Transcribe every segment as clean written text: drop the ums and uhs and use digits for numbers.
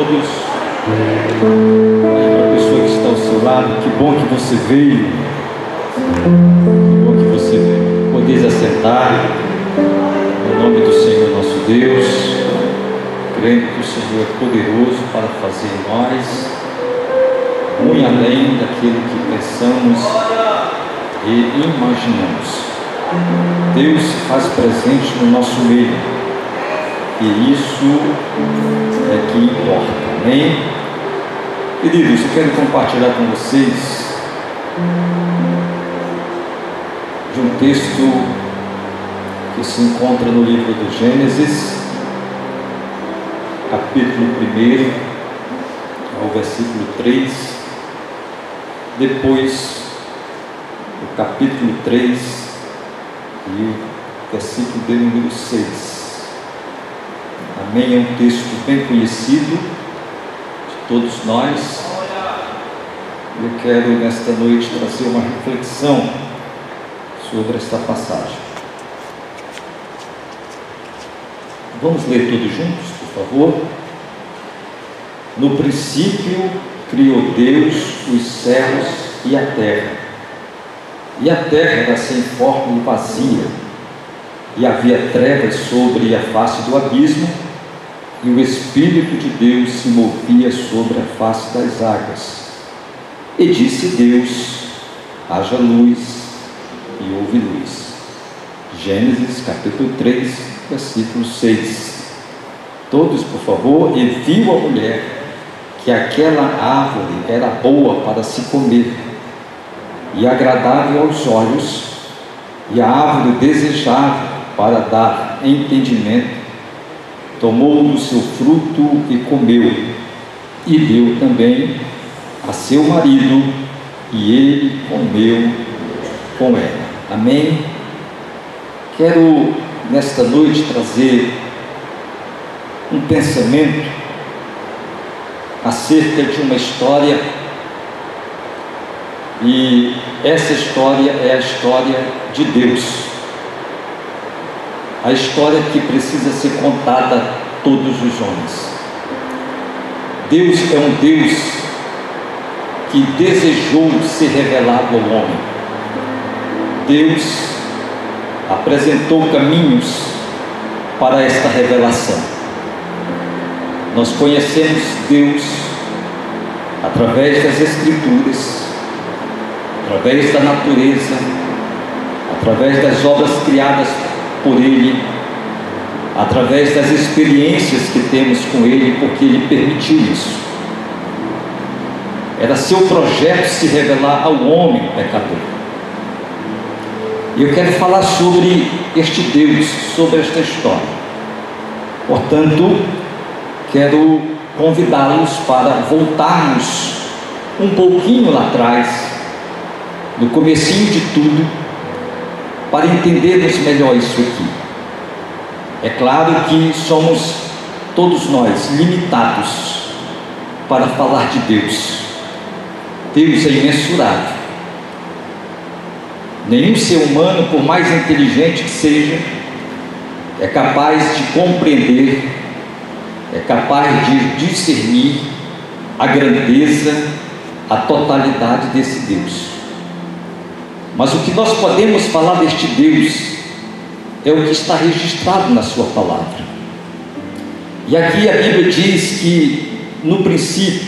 todos. Aí, para a pessoa que está ao seu lado, que bom que você veio. Que bom que você veio. Podeis assentar. Em nome do Senhor nosso Deus, crendo que o Senhor é poderoso para fazer em nós muito além daquilo que pensamos e imaginamos. Deus se faz presente no nosso meio, e isso é que importa. Amém? Queridos, eu quero compartilhar com vocês de um texto que se encontra no livro do Gênesis, capítulo 1, ao versículo 3, depois o capítulo 3 e o versículo de número 6. Amém? É um texto bem conhecido de todos nós. Eu quero nesta noite trazer uma reflexão sobre esta passagem. Vamos ler todos juntos, por favor? No princípio criou Deus os céus e a terra. E a terra era sem forma e vazia, e havia trevas sobre a face do abismo, e o Espírito de Deus se movia sobre a face das águas. E disse Deus: haja luz, e houve luz. Gênesis capítulo 3, versículo 6. Todos, por favor. E viu a mulher que aquela árvore era boa para se comer, e agradável aos olhos, e a árvore desejável para dar entendimento. Tomou do seu fruto e comeu, e deu também a seu marido, e ele comeu com ela. Amém? Quero nesta noite trazer um pensamento acerca de uma história, e essa história é a história de Deus, a história que precisa ser contada a todos os homens. Deus é um Deus que desejou ser revelado ao homem. Deus apresentou caminhos para esta revelação. Nós conhecemos Deus através das Escrituras, através da natureza, através das obras criadas por Ele, através das experiências que temos com Ele, porque Ele permitiu isso. Era seu projeto se revelar ao homem pecador. E eu quero falar sobre este Deus, sobre esta história. Portanto, quero convidá-los para voltarmos um pouquinho lá atrás, no comecinho de tudo, para entendermos melhor isso aqui. É claro que somos todos nós limitados para falar de Deus. Deus é imensurável. Nenhum ser humano, por mais inteligente que seja, é capaz de compreender, é capaz de discernir a grandeza, a totalidade desse Deus. Mas o que nós podemos falar deste Deus é o que está registrado na sua palavra. E aqui a Bíblia diz que no princípio,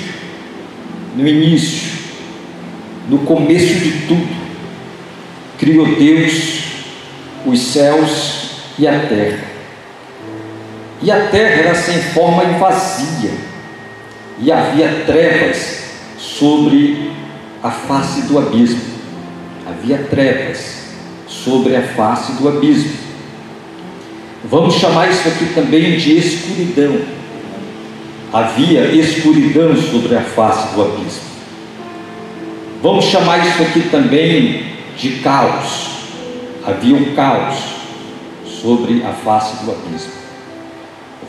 no início, no começo de tudo, criou Deus os céus e a terra. E a terra era sem forma e vazia, e havia trevas sobre a face do abismo. Havia trevas sobre a face do abismo. Vamos chamar isso aqui também de escuridão. Havia escuridão sobre a face do abismo. Vamos chamar isso aqui também de caos. Havia um caos sobre a face do abismo.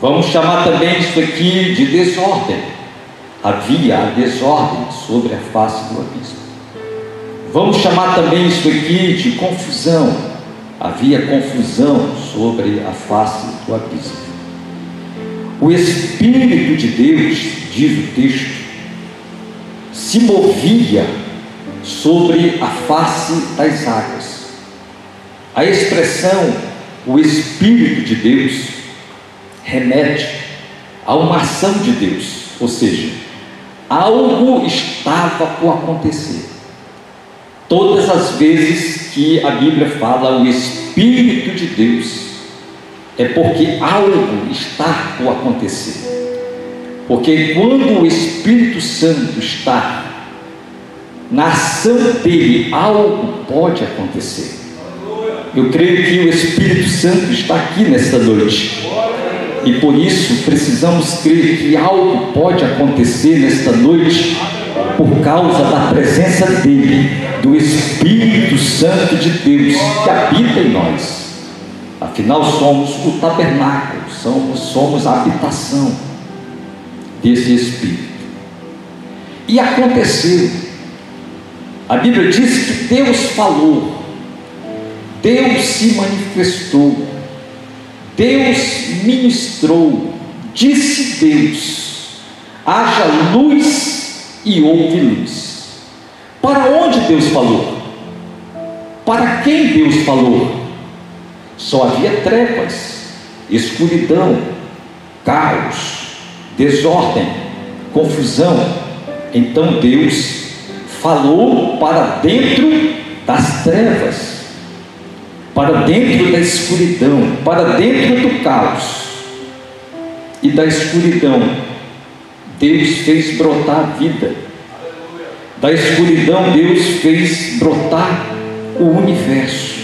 Vamos chamar também isso aqui de desordem. Havia a desordem sobre a face do abismo. Vamos chamar também isso aqui de confusão. Havia confusão sobre a face do abismo. O Espírito de Deus, diz o texto, se movia sobre a face das águas. A expressão o Espírito de Deus remete a uma ação de Deus, ou seja, algo estava por acontecer. Todas as vezes que a Bíblia fala o Espírito de Deus, é porque algo está por acontecer. Porque quando o Espírito Santo está na ação dele, algo pode acontecer. Eu creio que o Espírito Santo está aqui nesta noite, e por isso precisamos crer que algo pode acontecer nesta noite, por causa da presença dele, do Espírito Santo de Deus que habita em nós. Afinal, somos o tabernáculo, somos a habitação desse Espírito. E aconteceu, a Bíblia diz que Deus falou, Deus se manifestou, Deus ministrou, disse Deus: haja luz, e houve luz. Para onde Deus falou? Para quem Deus falou? Só havia trevas, escuridão, caos, desordem, confusão. Então Deus falou para dentro das trevas, para dentro da escuridão, para dentro do caos e da escuridão. Deus fez brotar a vida. Da escuridão Deus fez brotar o universo.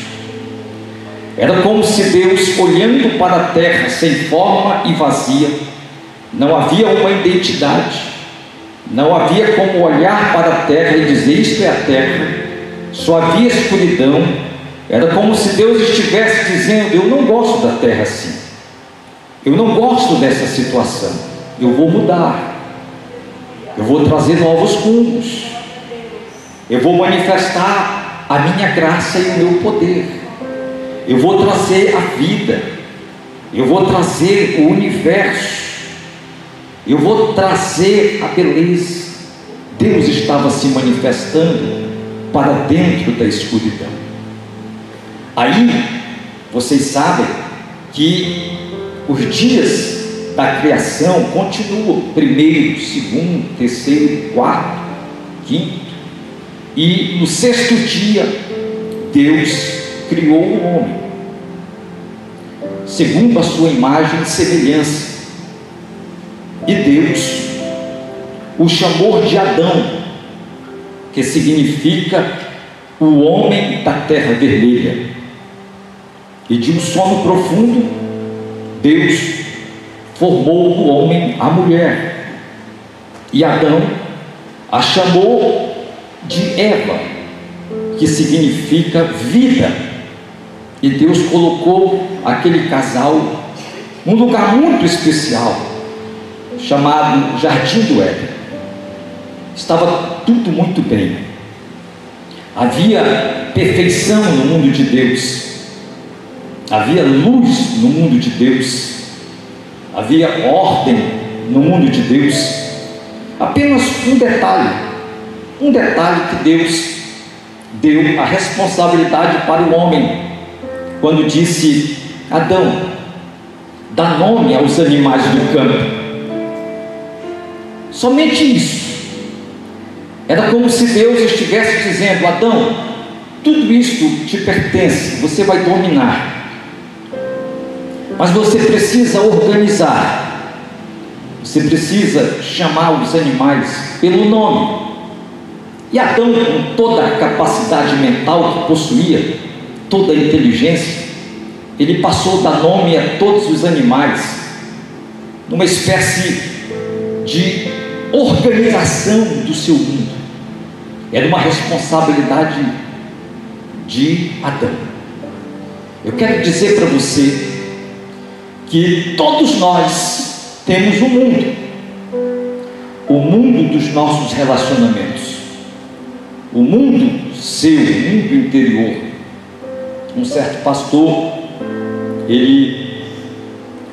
Era como se Deus, olhando para a terra sem forma e vazia, não havia uma identidade, não havia como olhar para a terra e dizer: isto é a terra, só havia escuridão. Era como se Deus estivesse dizendo: eu não gosto da terra assim, eu não gosto dessa situação, eu vou mudar, eu vou trazer novos rumos, eu vou manifestar a minha graça e o meu poder, eu vou trazer a vida, eu vou trazer o universo, eu vou trazer a beleza. Deus estava se manifestando para dentro da escuridão. Aí, vocês sabem que os dias da criação continuam: primeiro, segundo, terceiro, quarto, quinto, e no sexto dia Deus criou o homem segundo a sua imagem e semelhança, e Deus o chamou de Adão, que significa o homem da terra vermelha. E de um sono profundo Deus formou o homem, a mulher, e Adão a chamou de Eva, que significa vida. E Deus colocou aquele casal num lugar muito especial, chamado Jardim do Éden. Estava tudo muito bem, havia perfeição no mundo de Deus, havia luz no mundo de Deus, havia ordem no mundo de Deus. Apenas um detalhe que Deus deu a responsabilidade para o homem, quando disse: Adão, dá nome aos animais do campo. Somente isso. Era como se Deus estivesse dizendo: Adão, tudo isto te pertence, você vai dominar, mas você precisa organizar, você precisa chamar os animais pelo nome. E Adão, com toda a capacidade mental que possuía, toda a inteligência, ele passou a dar nome a todos os animais, numa espécie de organização do seu mundo. Era uma responsabilidade de Adão. Eu quero dizer para você que todos nós temos um mundo, o mundo dos nossos relacionamentos, o mundo seu, o mundo interior. Um certo pastor, ele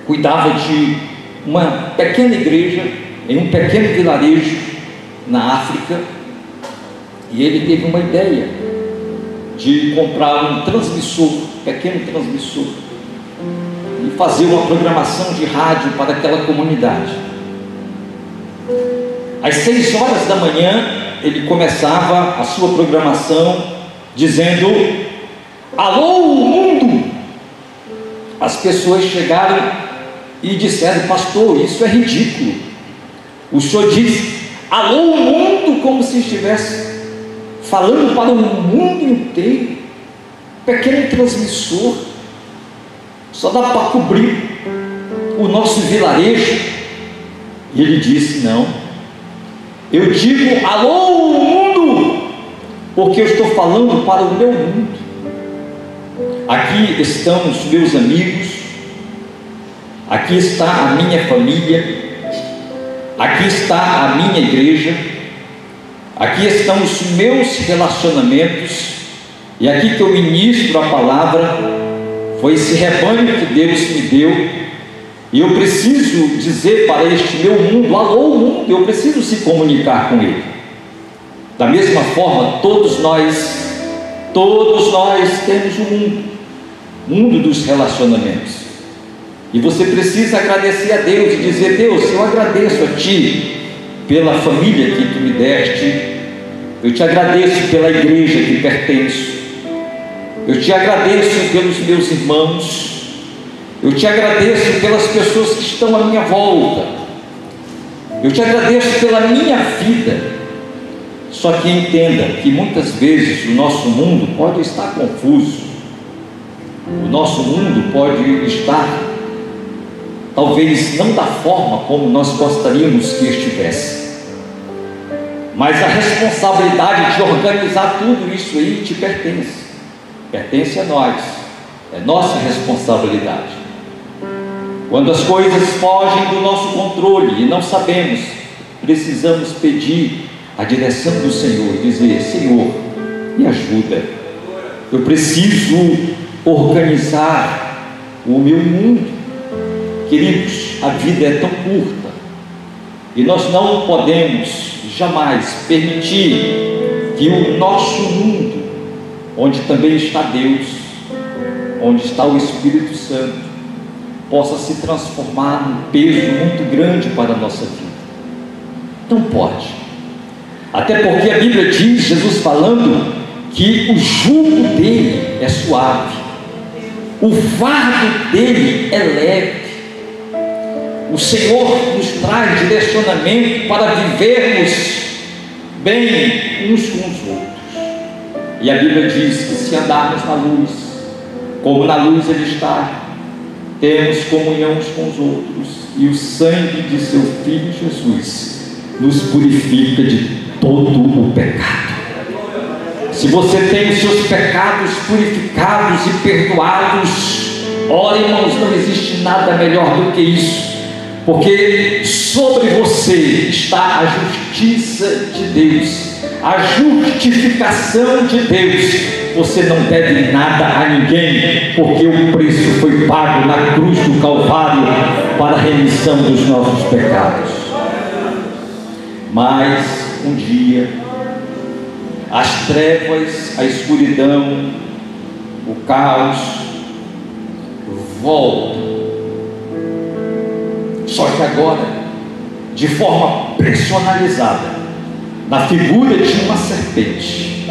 cuidava de uma pequena igreja em um pequeno vilarejo na África, e ele teve uma ideia de comprar um transmissor, um pequeno transmissor, e fazer uma programação de rádio para aquela comunidade. Às 6 horas da manhã, ele começava a sua programação dizendo: alô, mundo! As pessoas chegaram e disseram: pastor, isso é ridículo. O senhor diz alô, mundo, como se estivesse falando para o mundo inteiro. Pequeno transmissor, só dá para cobrir o nosso vilarejo. E ele disse: não, eu digo alô, mundo, porque eu estou falando para o meu mundo. Aqui estão os meus amigos, aqui está a minha família, aqui está a minha igreja, aqui estão os meus relacionamentos, e aqui que eu ministro a palavra, foi esse rebanho que Deus me deu, e eu preciso dizer para este meu mundo: alô, mundo, eu preciso se comunicar com ele. Da mesma forma, todos nós temos um mundo dos relacionamentos, e você precisa agradecer a Deus e dizer: Deus, eu agradeço a Ti pela família que Tu me deste, eu Te agradeço pela igreja que pertenço, eu Te agradeço pelos meus irmãos, eu Te agradeço pelas pessoas que estão à minha volta, eu Te agradeço pela minha vida. Só que entenda que muitas vezes o nosso mundo pode estar confuso, o nosso mundo pode estar talvez não da forma como nós gostaríamos que estivesse, mas a responsabilidade de organizar tudo isso aí te pertence a nós, é nossa responsabilidade. Quando as coisas fogem do nosso controle e não sabemos, precisamos pedir a direção do Senhor, dizer: Senhor, me ajuda, eu preciso organizar o meu mundo. Queridos, a vida é tão curta, e nós não podemos jamais permitir que o nosso mundo, onde também está Deus, onde está o Espírito Santo, possa se transformar num peso muito grande para a nossa vida. Não pode. Até porque a Bíblia diz, Jesus falando, que o jugo dele é suave, o fardo dele é leve. O Senhor nos traz direcionamento para vivermos bem uns com os outros. E a Bíblia diz que se andarmos na luz, como na luz Ele está, temos comunhão uns com os outros, e o sangue de seu Filho Jesus nos purifica de todo o pecado. Se você tem os seus pecados purificados e perdoados, ora, irmãos, não existe nada melhor do que isso, porque sobre você está a justiça de Deus, a justificação de Deus. Você não deve nada a ninguém, porque o preço foi pago na cruz do Calvário para a remissão dos nossos pecados. Mas um dia as trevas, a escuridão, o caos voltam. Só que agora, de forma personalizada, na figura de uma serpente.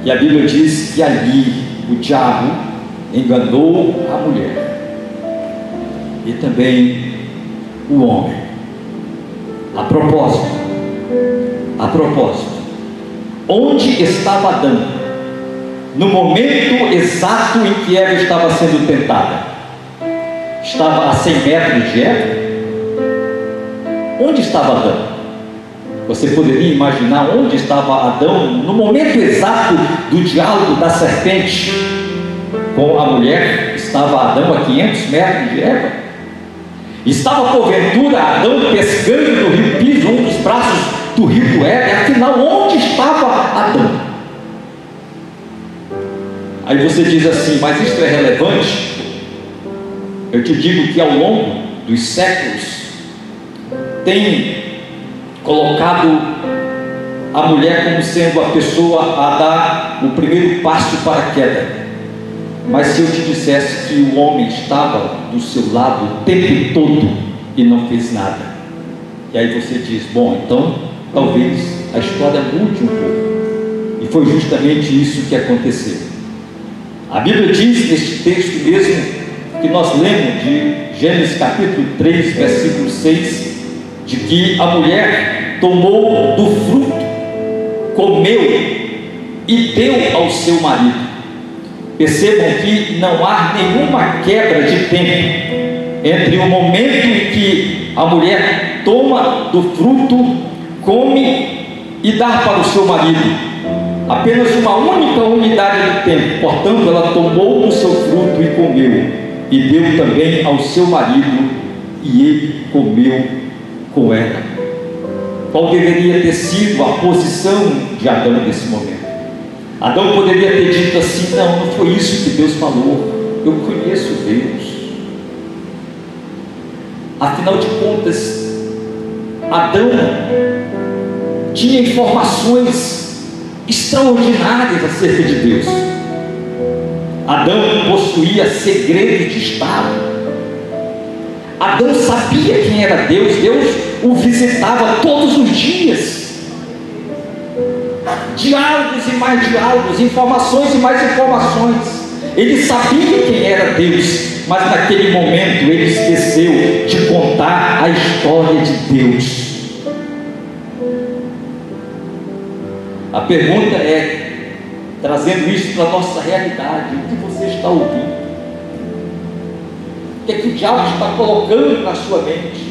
E a Bíblia diz que ali o diabo enganou a mulher e também o homem. A propósito, onde estava Adão no momento exato em que Eva estava sendo tentada? Estava a 100 metros de Eva? Onde estava Adão? Você poderia imaginar onde estava Adão no momento exato do diálogo da serpente com a mulher? Estava Adão a 500 metros de Eva? Estava porventura Adão pescando no rio Piso, um dos braços do rio do Éden? Afinal, onde estava Adão? Aí você diz assim: mas isso é relevante? Eu te digo que ao longo dos séculos, tem colocado a mulher como sendo a pessoa a dar o primeiro passo para a queda. Mas se eu te dissesse que o homem estava do seu lado o tempo todo e não fez nada, e aí você diz, bom, então talvez a história mude um pouco. E foi justamente isso que aconteceu. A Bíblia diz neste texto mesmo que nós lemos de Gênesis capítulo 3, versículo 6, de que a mulher tomou do fruto, comeu e deu ao seu marido. Percebam que não há nenhuma quebra de tempo entre o momento em que a mulher toma do fruto, come e dá para o seu marido. Apenas uma única unidade de tempo. Portanto, ela tomou do seu fruto e comeu, e deu também ao seu marido, e ele comeu com ela. Qual deveria ter sido a posição de Adão nesse momento? Adão poderia ter dito assim, não foi isso que Deus falou, eu conheço Deus. Afinal de contas, Adão tinha informações extraordinárias acerca de Deus. Adão possuía segredos de Estado. Adão sabia quem era Deus. Deus o visitava todos os dias. Diálogos e mais diálogos, informações e mais informações. Ele sabia quem era Deus, mas naquele momento ele esqueceu de contar a história de Deus. A pergunta é, trazendo isso para a nossa realidade, o que você está ouvindo? O que é que o diabo está colocando na sua mente?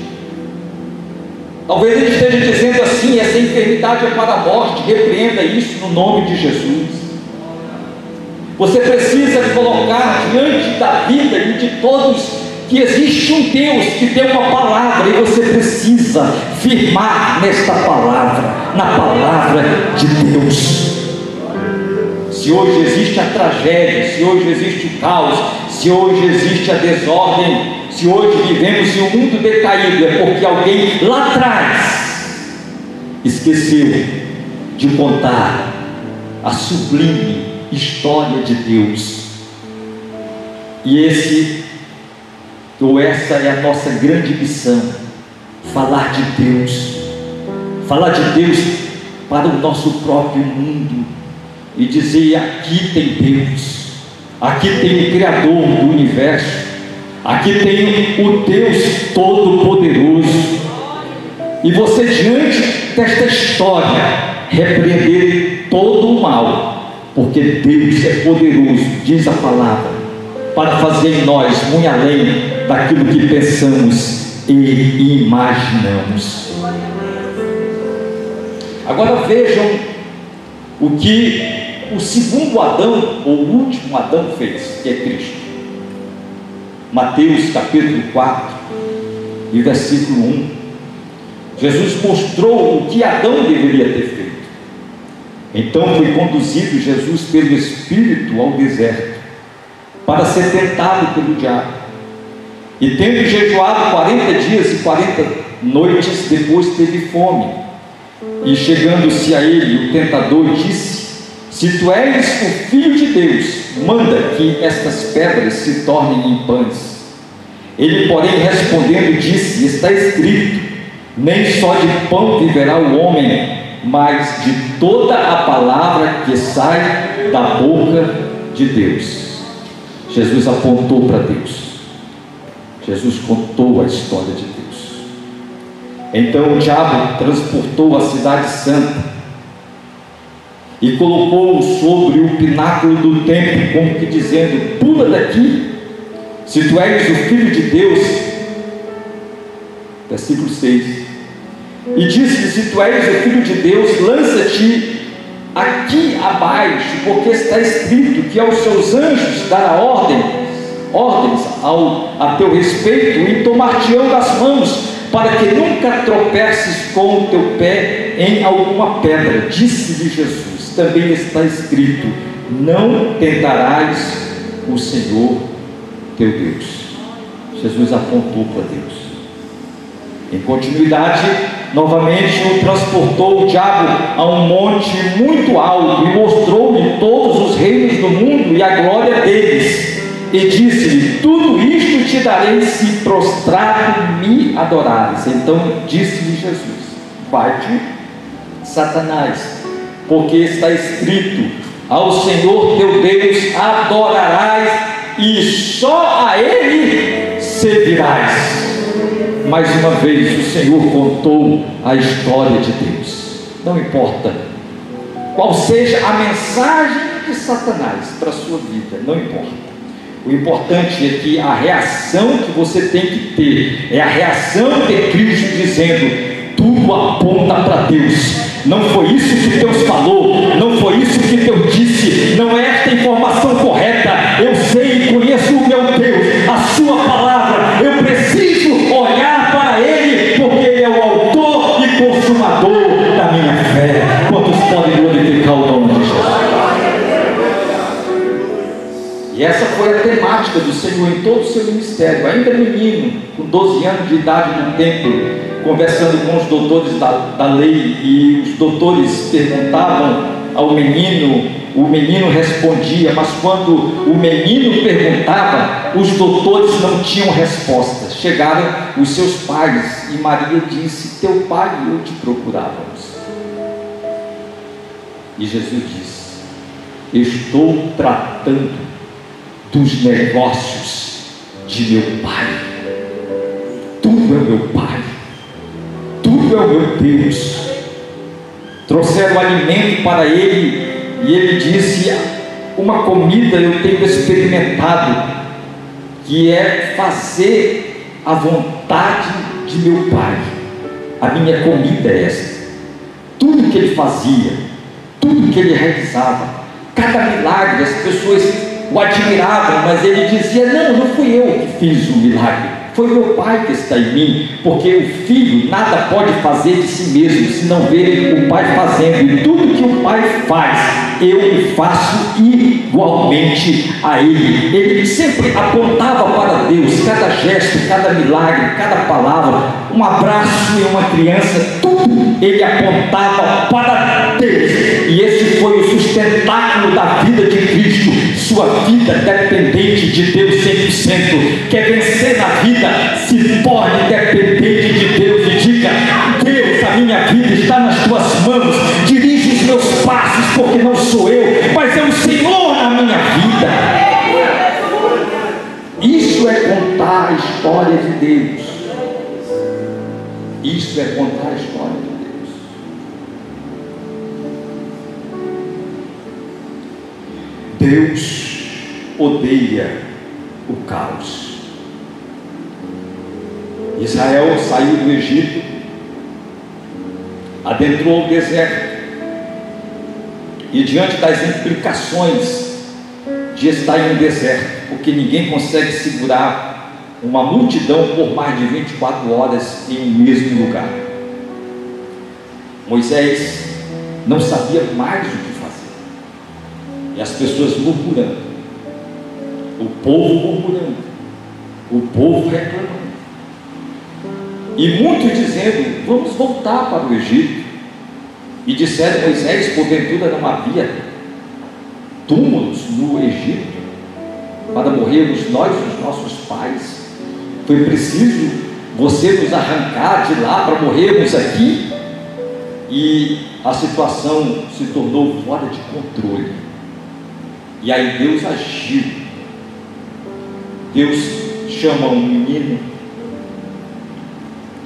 Talvez ele esteja dizendo assim, essa enfermidade é para a morte, repreenda isso no nome de Jesus. Você precisa colocar diante da vida e de todos que existe um Deus que deu uma palavra, e você precisa firmar nesta palavra, na palavra de Deus. Se hoje existe a tragédia, se hoje existe o caos, se hoje existe a desordem, se hoje vivemos em um mundo decaído, é porque alguém lá atrás esqueceu de contar a sublime história de Deus. E essa é a nossa grande missão: falar de Deus para o nosso próprio mundo, e dizer: aqui tem Deus, aqui tem o Criador do universo, aqui tem o Deus Todo-Poderoso. E você, diante desta história, repreender todo o mal, porque Deus é poderoso, diz a palavra, para fazer em nós muito além daquilo que pensamos e imaginamos. Agora vejam o que o segundo Adão, ou o último Adão, fez, que é Cristo. Mateus capítulo 4 e versículo 1. Jesus mostrou o que Adão deveria ter feito. Então foi conduzido Jesus pelo Espírito ao deserto, para ser tentado pelo diabo. E tendo jejuado 40 dias e 40 noites, depois teve fome. E chegando-se a ele, o tentador disse: se tu és o Filho de Deus, manda que estas pedras se tornem em pães. Ele, porém, respondendo, disse: está escrito, nem só de pão viverá o homem, mas de toda a palavra que sai da boca de Deus. Jesus apontou para Deus. Jesus contou a história de Deus. Então o diabo transportou a cidade santa e colocou-o sobre o pináculo do templo, como que dizendo: pula daqui, se tu és o Filho de Deus. Versículo 6. E disse-lhe: se tu és o Filho de Deus, lança-te aqui abaixo, porque está escrito que aos seus anjos dará ordens a teu respeito, e tomar-te-ão das mãos, para que nunca tropeces com o teu pé em alguma pedra. Disse-lhe Jesus: também está escrito, não tentarás o Senhor teu Deus. Jesus apontou para Deus. Em continuidade, novamente o transportou o diabo a um monte muito alto e mostrou-lhe todos os reinos do mundo e a glória deles. E disse-lhe: tudo isto te darei se prostrado me adorares. Então disse-lhe Jesus: vai-te, Satanás, porque está escrito: ao Senhor teu Deus adorarás e só a Ele servirás. Mais uma vez o Senhor contou a história de Deus. Não importa qual seja a mensagem de Satanás para a sua vida, não importa. O importante é que a reação que você tem que ter é a reação de Cristo dizendo: tudo aponta para Deus. Não foi isso que Deus falou, não foi isso que Deus disse, não é esta informação correta. Eu sei e conheço o meu Deus, a sua palavra. Eu preciso olhar para Ele, porque Ele é o autor e consumador da minha fé. Quantos podem glorificar o nome de Jesus? E essa foi a temática do Senhor em todo o seu ministério. Ainda menino, com 12 anos de idade no templo, conversando com os doutores da lei, e os doutores perguntavam ao menino, o menino respondia, mas quando o menino perguntava, os doutores não tinham resposta. Chegaram os seus pais e Maria disse: teu pai e eu te procurávamos. E Jesus disse: estou tratando dos negócios de meu pai. Tudo é meu pai, tudo é o meu Deus. Trouxeram alimento para ele e ele disse: uma comida eu tenho experimentado, que é fazer a vontade de meu pai. A minha comida é esta. Tudo que ele fazia, tudo que ele realizava, cada milagre, as pessoas o admiravam, mas ele dizia: não fui eu que fiz o milagre, foi meu pai que está em mim, porque o filho nada pode fazer de si mesmo, se não ver o pai fazendo, e tudo que o pai faz, eu faço igualmente a ele. Ele sempre apontava para Deus, cada gesto, cada milagre, cada palavra, um abraço em uma criança, tudo ele apontava para Deus. E esse foi o sustentáculo da vida de Cristo, sua vida dependente de Deus 100%. Quer vencer na vida? Se torne dependente de Deus e diga: Deus, a minha vida está nas tuas mãos, dirige os meus passos, porque não sou eu, mas é o Senhor na minha vida. Isso é contar a história de Deus. Isso é contar a história de Deus. Deus odeia o caos. Israel saiu do Egito, adentrou o deserto, e diante das implicações de estar em um deserto, porque ninguém consegue segurar uma multidão por mais de 24 horas em um mesmo lugar, Moisés não sabia mais o que fazer, e as pessoas murmurando, o povo murmurando, o povo reclamando, e muitos dizendo: vamos voltar para o Egito. E disseram: Moisés, porventura não havia túmulos no Egito para morrermos nós e os nossos pais? Foi preciso você nos arrancar de lá para morrermos aqui? E a situação se tornou fora de controle. E aí Deus agiu. Deus chama um menino,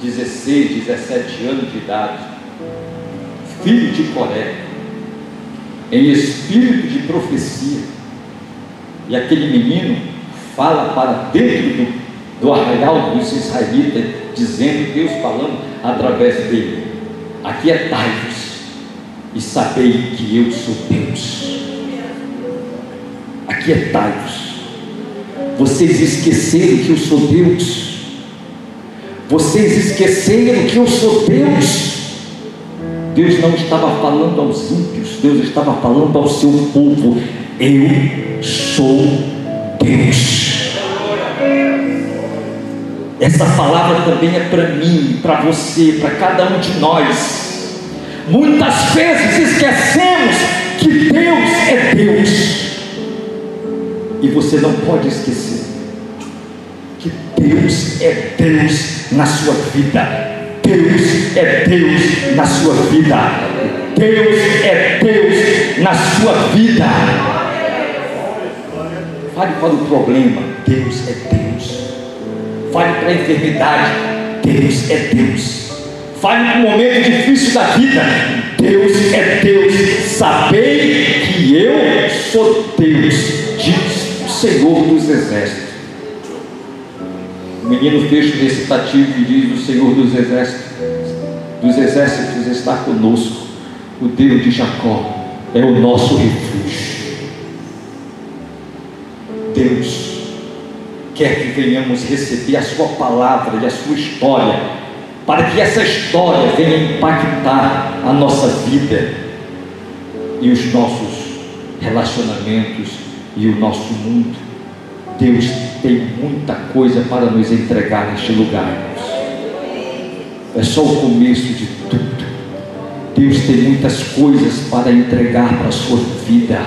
16, 17 anos de idade, filho de Coré, em espírito de profecia, e aquele menino fala para dentro do arraial dos israelitas, dizendo, Deus falando através dele: aquietai-vos e sabei que eu sou Deus. Aquietai-vos. Vocês esqueceram que eu sou Deus. Vocês esqueceram que eu sou Deus. Deus não estava falando aos ímpios, Deus estava falando ao seu povo: eu sou Deus. essa palavra também é para mim, para você, para cada um de nós. Muitas vezes esquecemos que Deus é Deus, e você não pode esquecer que Deus é Deus na sua vida. Deus é Deus na sua vida. Deus é Deus na sua vida. Fale para o problema, Deus é Deus. Fale para a enfermidade, Deus é Deus. Fale para o momento difícil da vida, Deus é Deus. Sabei que eu sou Deus, diz o Senhor dos Exércitos. O menino fecha o recitativo e diz: o Senhor dos exércitos está conosco. O Deus de Jacó é o nosso refúgio. Deus quer que venhamos receber a sua palavra e a sua história, para que essa história venha impactar a nossa vida e os nossos relacionamentos e o nosso mundo. Deus tem muita coisa para nos entregar neste lugar, irmãos. É só o começo de tudo. Deus tem muitas coisas para entregar para a sua vida.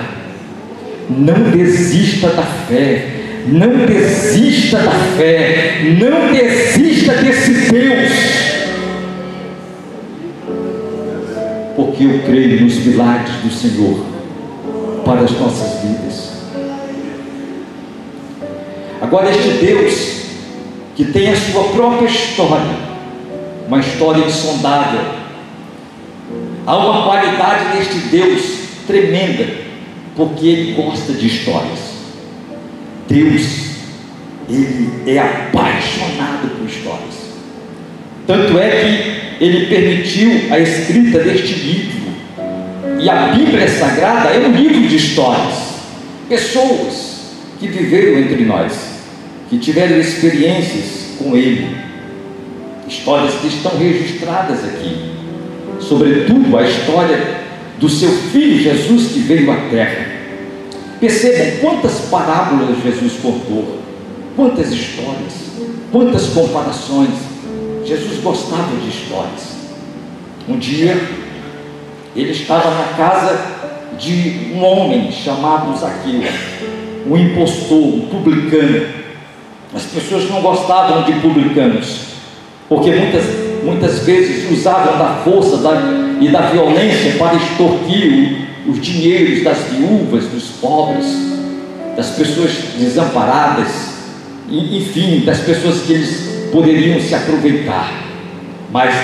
Não desista da fé. Não desista da fé. Não desista desse Deus. Porque eu creio nos milagres do Senhor para as nossas vidas. Agora, este Deus que tem a sua própria história, uma história insondável, há uma qualidade neste Deus tremenda, porque Ele gosta de histórias. Deus, Ele é apaixonado por histórias. Tanto é que Ele permitiu a escrita deste livro. E a Bíblia Sagrada é um livro de histórias. Pessoas que viveram entre nós, que tiveram experiências com Ele, histórias que estão registradas aqui, sobretudo a história do seu Filho Jesus que veio à terra. Percebam quantas parábolas Jesus contou, quantas histórias, quantas comparações. Jesus gostava de histórias. Um dia, ele estava na casa de um homem chamado Zaqueu, um impostor, um publicano. As pessoas não gostavam de publicanos, porque muitas vezes usavam da força e da violência para extorquir os dinheiros das viúvas, dos pobres, das pessoas desamparadas, enfim, das pessoas que eles poderiam se aproveitar. Mas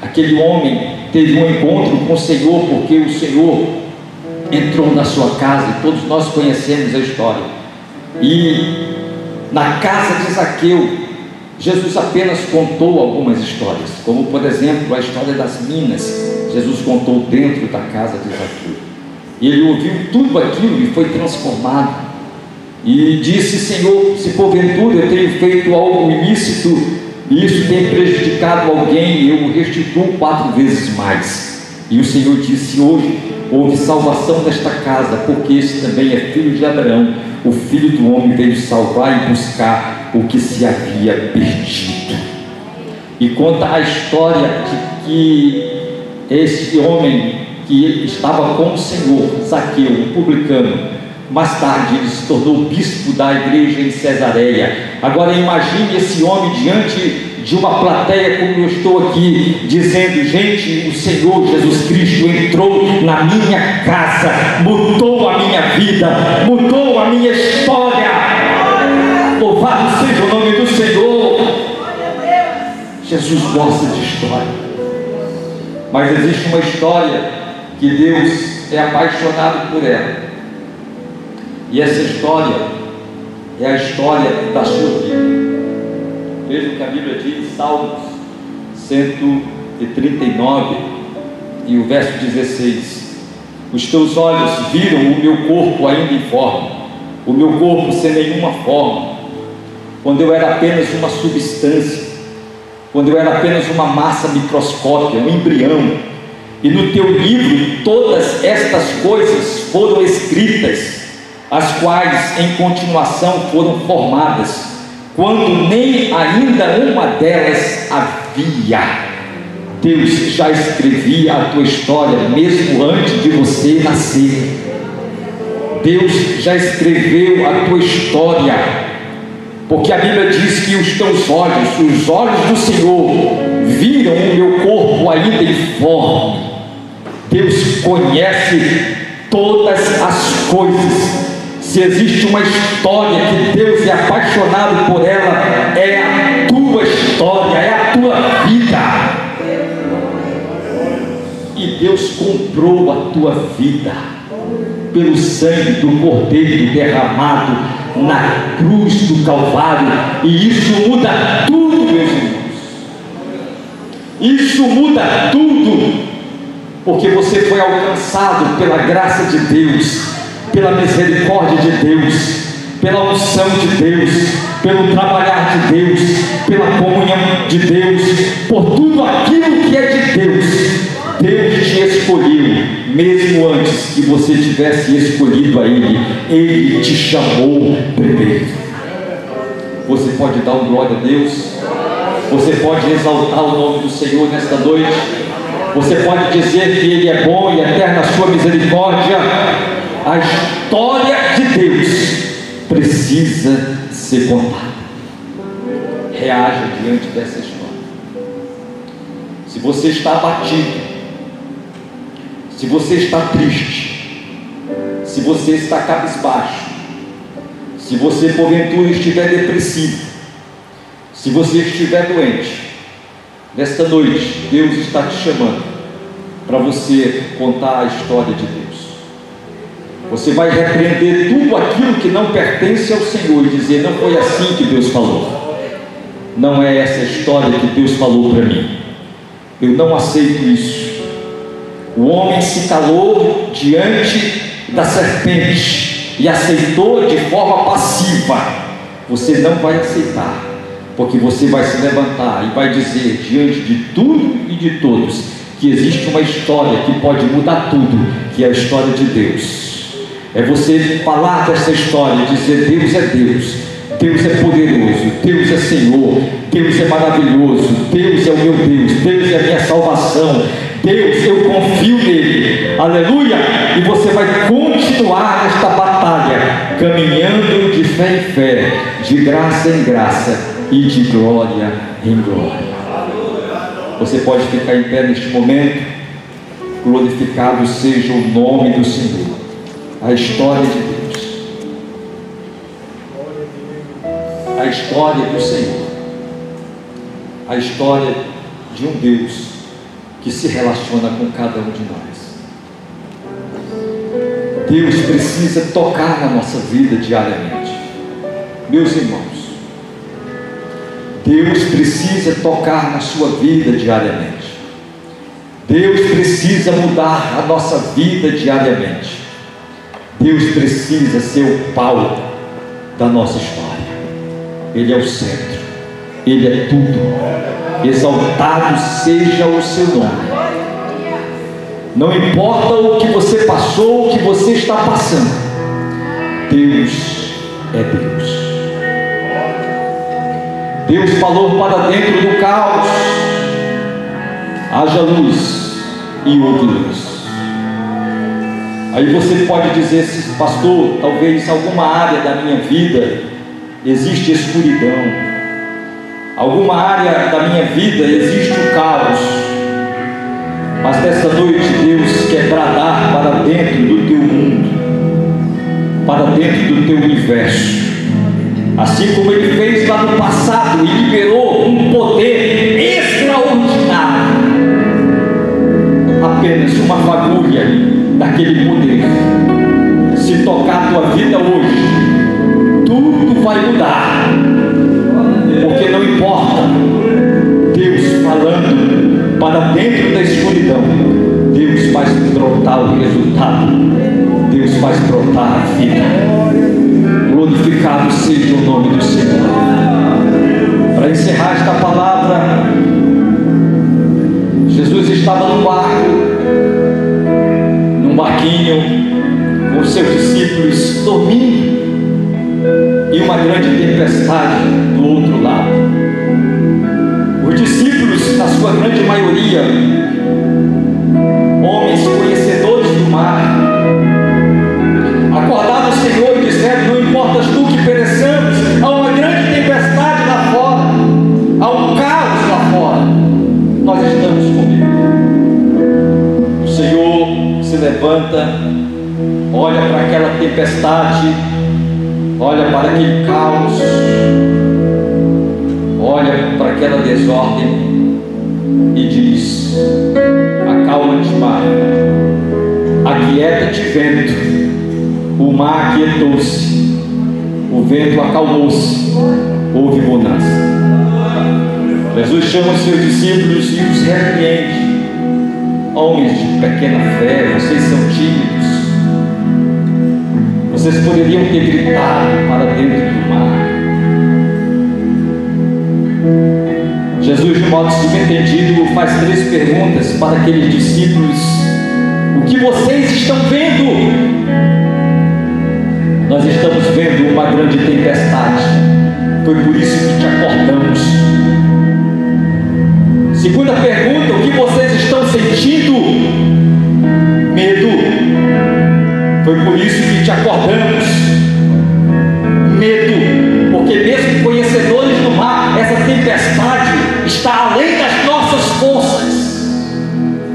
aquele homem teve um encontro com o Senhor, porque o Senhor entrou na sua casa, e todos nós conhecemos a história. E na casa de Zaqueu, Jesus apenas contou algumas histórias, como por exemplo a história das minas. Jesus contou dentro da casa de Zaqueu, e ele ouviu tudo aquilo e foi transformado, e disse: Senhor, se porventura eu tenho feito algo ilícito e isso tem prejudicado alguém, eu restituo 4 vezes mais. E o Senhor disse: hoje houve salvação nesta casa, porque esse também é filho de Abraão. O Filho do Homem veio salvar e buscar o que se havia perdido. E conta a história de que esse homem que estava com o Senhor, Zaqueu, um publicano, mais tarde ele se tornou bispo da igreja em Cesareia. Agora imagine esse homem diante de uma plateia como eu estou aqui, dizendo: gente, o Senhor Jesus Cristo entrou na minha casa, mudou a minha vida, mudou a minha história. Louvado seja o nome do Senhor. Jesus gosta de história, mas existe uma história que Deus é apaixonado por ela, e essa história é a história da sua vida. Veja o que a Bíblia diz, Salmos 139 e o verso 16: os teus olhos viram o meu corpo ainda informe, o meu corpo sem nenhuma forma, quando eu era apenas uma substância, quando eu era apenas uma massa microscópica, um embrião, e no teu livro todas estas coisas foram escritas, as quais em continuação foram formadas, quando nem ainda uma delas havia. Deus já escrevia a tua história mesmo antes de você nascer. Deus já escreveu a tua história, porque a Bíblia diz que os teus olhos, os olhos do Senhor, viram o meu corpo ainda informe. Deus conhece todas as coisas. Se existe uma história que Deus é apaixonado por ela, é a tua história, é a tua vida. E Deus comprou a tua vida pelo sangue do Cordeiro derramado na cruz do Calvário. E isso muda tudo, meus irmãos. Isso muda tudo, porque você foi alcançado pela graça de Deus, pela misericórdia de Deus, pela unção de Deus, pelo trabalhar de Deus, pela comunhão de Deus, por tudo aquilo que é de Deus. Deus te escolheu, mesmo antes que você tivesse escolhido a Ele te chamou primeiro. Você pode dar um glória a Deus? Você pode exaltar o nome do Senhor nesta noite? Você pode dizer que Ele é bom e eterna a sua misericórdia? A história de Deus precisa ser contada. Reaja diante dessa história. Se você está abatido, se você está triste, se você está cabisbaixo, se você porventura estiver depressivo, se você estiver doente, nesta noite Deus está te chamando para você contar a história de Deus. Você vai repreender tudo aquilo que não pertence ao Senhor e dizer: não foi assim que Deus falou, não é essa história que Deus falou para mim, eu não aceito isso. O homem se calou diante da serpente e aceitou de forma passiva. Você não vai aceitar, porque você vai se levantar e vai dizer diante de tudo e de todos que existe uma história que pode mudar tudo, que é a história de Deus. É você falar dessa história e dizer: Deus é Deus, Deus é poderoso, Deus é Senhor, Deus é maravilhoso, Deus é o meu Deus, Deus é a minha salvação, Deus, eu confio nele, aleluia. E você vai continuar nesta batalha, caminhando de fé em fé, de graça em graça e de glória em glória. Você pode ficar em pé neste momento. Glorificado seja o nome do Senhor. A história de Deus, a história do Senhor, a história de um Deus que se relaciona com cada um de nós. Deus precisa tocar na nossa vida diariamente, meus irmãos. Deus precisa tocar na sua vida diariamente. Deus precisa mudar a nossa vida diariamente. Deus precisa ser o pau da nossa história. Ele é o centro, Ele é tudo. Exaltado seja o seu nome. Não importa o que você passou, o que você está passando, Deus é Deus. Deus falou para dentro do caos: haja luz, e houve luz. Aí você pode dizer: pastor, talvez alguma área da minha vida existe escuridão, alguma área da minha vida existe o caos. Mas nesta noite Deus quer bradar para dentro do teu mundo, para dentro do teu universo, assim como Ele fez lá no passado e liberou um poder extraordinário. Apenas uma fagulha daquele poder, se tocar a tua vida hoje, tudo vai mudar. Porque não importa, Deus falando para dentro da escuridão, Deus faz brotar o resultado, Deus faz brotar a vida. Glorificado seja o nome do Senhor. Para encerrar esta palavra, Jesus estava no barco, num barquinho, com seus discípulos dormindo. e uma grande tempestade do outro lado. Os discípulos, na sua grande maioria, homens conhecedores do mar, acordaram o Senhor e disseram: não importas tu que pereçamos, há uma grande tempestade lá fora, há um caos lá fora, nós estamos comigo. O Senhor se levanta, olha para aquela tempestade, olha para aquele caos, olha para aquela desordem e diz: acalma-te, mar, aquieta-te, vento. O mar aquietou-se, o vento acalmou-se, houve bonança. Jesus chama os seus discípulos e os repreende: homens de pequena fé, vocês são tímidos. Vocês poderiam ter gritado para dentro do mar. Jesus, de modo subentendido, faz 3 perguntas para aqueles discípulos: o que vocês estão vendo? Nós estamos vendo uma grande tempestade, foi por isso que te acordamos. Segunda pergunta: o que vocês estão sentindo? Medo, foi por isso que te acordamos. Medo, porque mesmo conhecedores do mar, essa tempestade está além das nossas forças,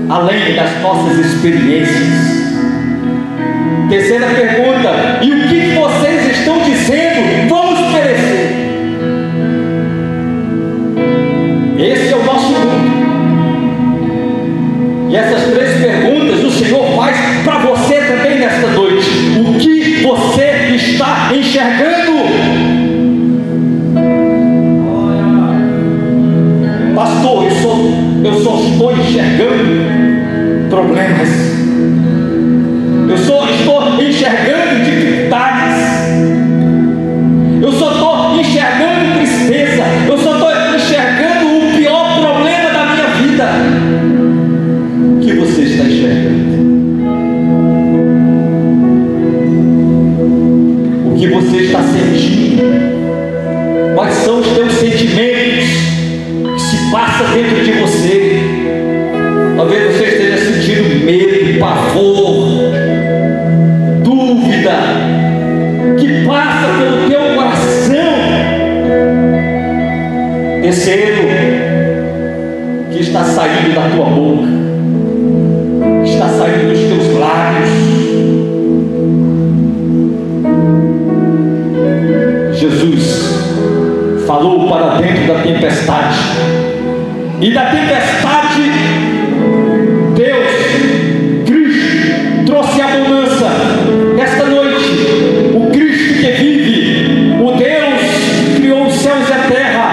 além das nossas experiências. Terceira pergunta: e o que vocês estão dizendo? Vamos perecer. Esse é o nosso mundo. E essas 3 perguntas o Senhor faz para você também nesta noite. O que você está enxergando? Pastor, eu só estou enxergando problemas. Eu só estou enxergando dificuldades. Eu só estou enxergando tristeza. Eu só estou enxergando o pior problema da minha vida. O que você está enxergando? O que você está sentindo? Quais são os teus sentimentos que se passam dentro de você? Talvez você esteja sentindo medo, pavor, dúvida, que passa pelo teu coração. Terceiro, que está saindo da tua boca, que está saindo dos teus lábios. Jesus falou para dentro da tempestade, e da tempestade Deus, Cristo, trouxe abundância. Esta noite, o Cristo que vive, o Deus que criou os céus e a terra,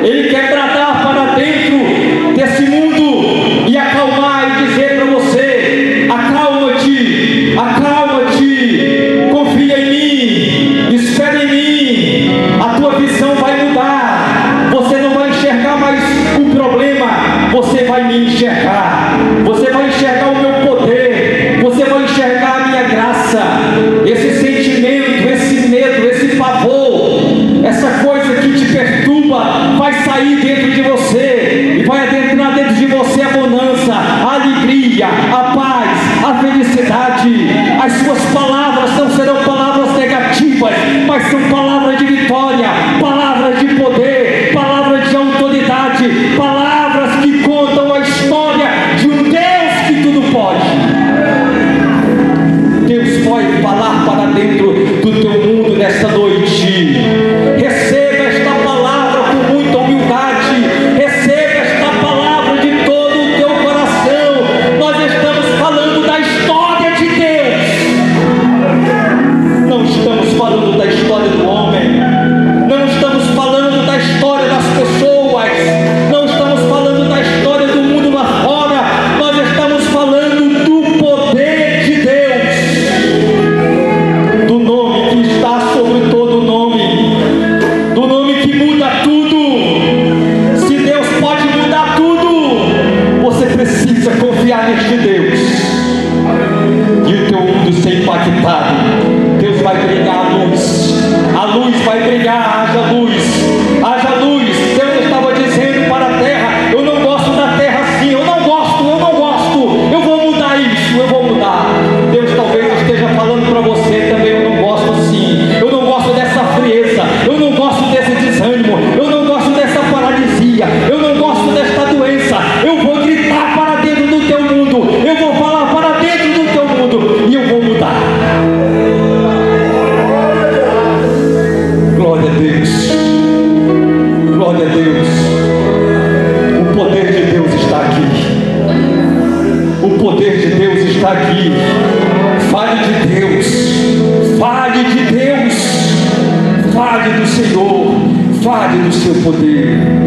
Ele quer bradar para dentro desse mundo e acalmar e dizer para você: acalma-te, acalma-te, confia em mim, espera em mim. A tua visão vai mudar, você não vai enxergar mais o problema, você vai me enxergar, você vai enxergar o meu poder, você vai enxergar a minha graça. Esse sentimento, esse medo, esse pavor, essa coisa que te perturba, vai sair dentro de você e vai adentrar dentro de você a bonança, a alegria, a paz, a felicidade. As suas palavras não serão palavras negativas, mas são palavras de vitória, palavras de poder, palavras de autoridade, palavras que contam a história de um Deus que tudo pode. Deus pode falar para dentro do teu mundo nesta noite. Receba esta palavra com muita humildade, receba esta palavra de todo o teu coração. Nós estamos falando da história de Deus, não estamos falando da história do homem. vai brilhar, haja luz, haja luz. Deus estava dizendo para a terra: eu não gosto da terra assim, eu não gosto, eu vou mudar isso, eu vou mudar. Deus talvez esteja falando para você também: eu não gosto assim, eu não gosto dessa frieza, eu não gosto desse desânimo, eu não gosto dessa paralisia, eu não gosto desta doença. Eu vou gritar para dentro do teu mundo, eu vou falar para dentro do teu mundo, e eu vou mudar. Glória a Deus, glória a Deus. O poder de Deus está aqui, o poder de Deus está aqui. Fale de Deus, fale de Deus, fale do Senhor, fale do seu poder.